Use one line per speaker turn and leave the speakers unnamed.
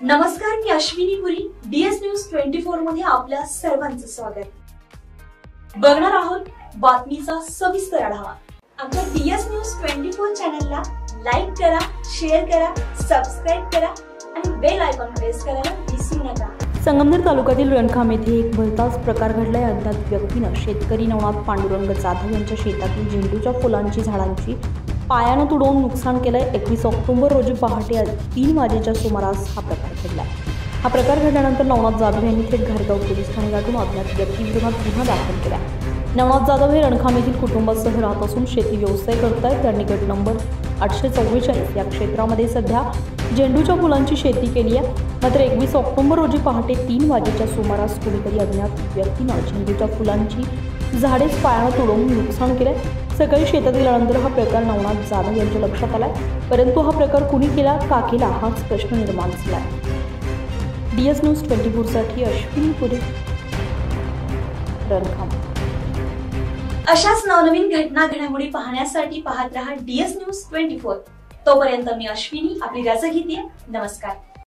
नमस्कार, मी अश्विनी पुरी. DS news 24 मध्ये आपल्या सर्वांचं स्वागत. बघणार आहोत बातमीचा सविस्तर आढावा. आमच्या DS न्यूज 24 चॅनलला लाईक करा, शेअर करा, सबस्क्राइब करा आणि बेल आयकॉन प्रेस करायला विसरू नका.
संगमनेर तालुक्यातील रणखाम येथे एक भलताच प्रकार घडलाय. अज्ञात व्यक्तीने शेतकरी नवनाथ पांडुरंग जाधव यांच्या शेतातील झेंडूच्या फुलांची झाडांची पायानं तुडवून नुकसान केलंय. 21 ऑक्टोबर रोजी पहाटे 3 वाजेच्या सुमारास हा प्रकार घडला. हा प्रकार घडल्यानंतर नवनाथ जाधव यांनी थेट घारगाव पोलीस ठाणे गाठून अज्ञात व्यक्तीविरोधात गुन्हा दाखल केला. नवनाथ जाधव हे रणखाम येथील कुटुंबासह राहत असून शेती व्यवसाय करत आहेत. त्यांनी गट नंबर 844 या क्षेत्रामध्ये सध्या झेंडूच्या फुलांची शेती केली आहे. मात्र 21 ऑक्टोबर रोजी पहाटे 3 वाजेच्या सुमारास कुणीतरी अज्ञात व्यक्तीनं झेंडूच्या फुलांची झाडेच पायानं तुडवून नुकसान केलंय. सकाळी शेतात गेल्यानंतर हा प्रकार नवनाथ जाधव यांच्या लक्षात आलाय. परंतु हा प्रकार कुणी केला, का केला, हाच प्रश्न निर्माण झालाय. DS न्यूज 24 साठी अश्विनी पुरी, रणखाम.
अशाच नवनवीन घटना घडामोडी पाहण्यासाठी पाहत रहा DS न्यूज 24. तोपर्यंत मी अश्विनी आपली रजा घेते. नमस्कार.